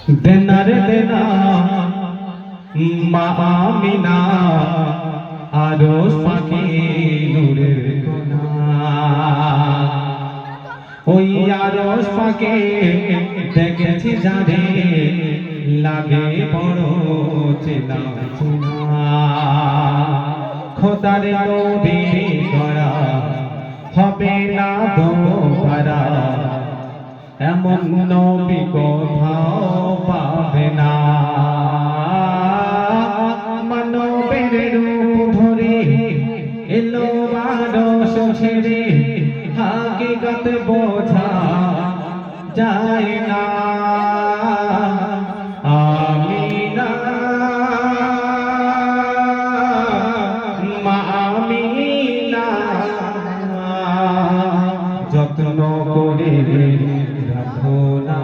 দেনার দেনা মা আমিনা আরশ পাকে নূরের কোনা, ওই আরশ পাকে দেখেছি যারে লাগে বড় চেনা চেনা। খোদার নবী করা হবে না দোবারা, এমন নবী কোথাও পাবে না। মানবের রূপ ধরে এলো আরশ ছেড়ে, হাকিকত বোঝা যায় না। আমিনা মা আমিনা যত্ন করে রাখো না।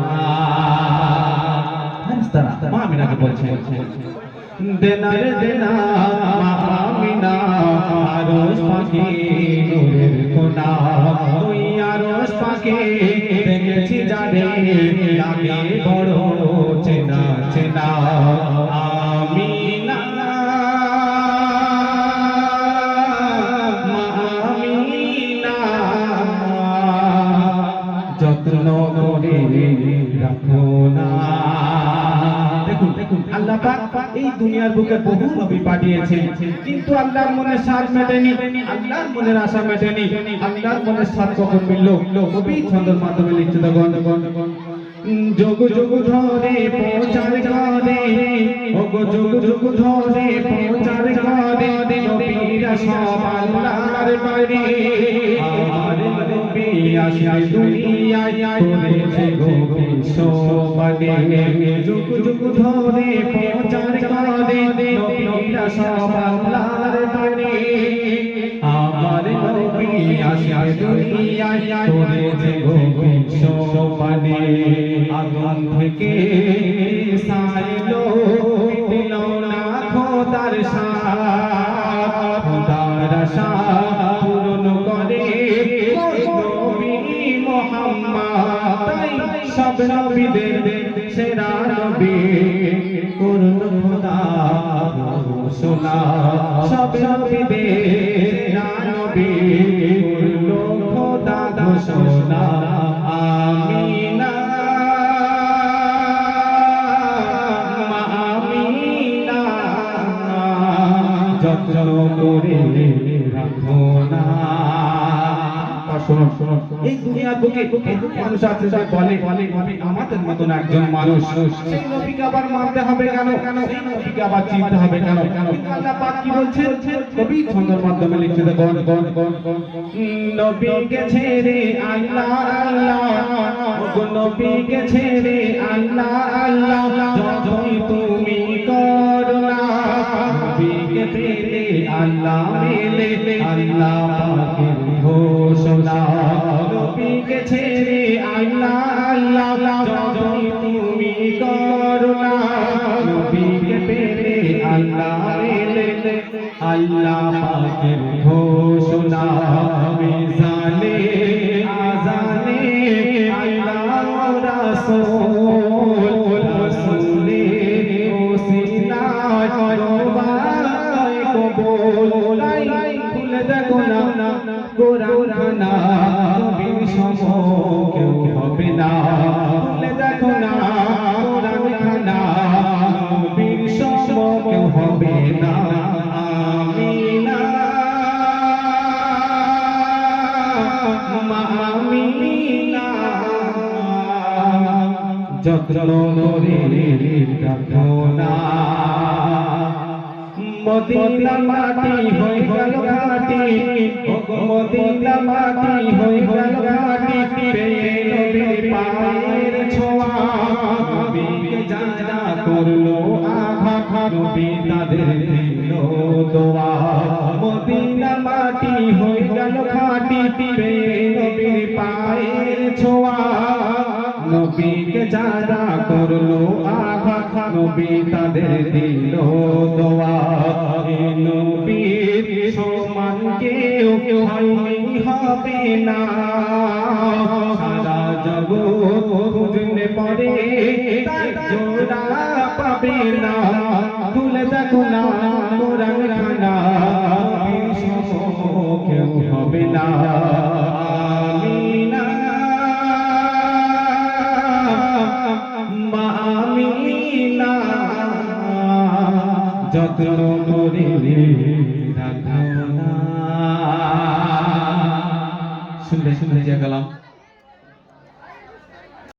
মা আমিনাকে বলছেন দেনার দেনা মা আমিনা আরশ পাকে নূরের কোনা, ওই আরশ পাকে দেখেছি যারে লাগে বড় চেনা চেনা। আমিনা মা আমিনা যত্ন করে রাখো না। দেখুন দেখুন আল্লাহ পাক এই দুনিয়ার বুকে বহু নবী পাঠিয়েছেন, কিন্তু আল্লাহর মনে স্বাদ মেটেনি, আল্লাহর মনের আশা মেটেনি। আল্লাহর মনের স্বাদ কখন মিলল? কবি ছন্দের মাধ্যমে লিখছে তখন যোগ যোগ ধরে প্রচার করে, ওগো যোগ যোগ ধরে প্রচার করে, নবীরা সব আল্লাহর বাড়ি। আমার নবী আসে দুনিয়ায় করেছে গো বিশ্ববাণী, যুগ যুগ ধরে প্রচার করে, নবীরা সব আল্লাহর বাণী। আমার নবী আসে দুনিয়ায় করেছে গো বিশ্ববাণী। আগুন থেকে সাইলো দিল না খোদার সাথ, খোদার সাথ পূরণ করে নবী মুহাম্মদ। সব নবীদের সেরা নবী করুন খোদা ঘোষণা, সব নবীদের সেরা নবী করুন খোদা ঘোষণা। আমিনা মা আমিনা যত্ন করে রাখো না। এই দুনিয়ার বুকে মানুষ আছে যে বলে নবী আমাদের মতন একজন মানুষ, সেই নবীকে আবার মানতে হবে কেন? সেই নবীকে আবার চিনতে হবে কেন? আল্লাহ পাক কি বলছেন? কবি ছন্দের মাধ্যমে লিখছে দেখুন নবীকে ছেড়ে আল্লাহ আল্লাহ, ওগো নবীকে ছেড়ে আল্লাহ আল্লাহ যতই তুমি করো না। নবীকে পেলে আল্লাহ মেলে আল্লাহ পাকের ঘোষণা, নবীকে ছেড়ে আল্লাহ আল্লাহ যতই তুমি করো না। নবীকে পেলে আল্লাহ মেলে আল্লাহ পাকের ঘোষণা। মিজানে আজানে আল্লাহ রাসূল, রাসূলে ওসিলা দরবারে কবুল। খুলে দেখো না কোরআন খানা, নবীর সম কেউ হবে না। খুলে দেখো না কোরআন খানা, নবীর সম কেউ হবে না। আমিনা মা আমিনা যত্ন করে রাখো না। মদিনা মাটি হয়ে গেল ঘাটি, ওগো মদিনা মাটি হয়ে গেল ঘাটি, পেয়ে নবীর পায়ের ছোঁয়া। নবীকে যারা করলো আঘাত, নবী তাদের দিল দোয়া। মদিনা মাটি হয়ে গেল ঘাটি, পেয়ে নবীর পায়ের ছোঁয়া। নবীকে যারা করলো আঘাত, নবী তাদের দিল দোয়া। নবীর সমান কেউ হয়নি হবে না সারা জগৎ খুঁজলে পরে তার জোড়া পাবে না তুলে দেখো না কোরআন খানা কেউ হবে না আমিনা মা আমিনা যত্ন করে রাখো না শুনলে শুনলে যে গেলাম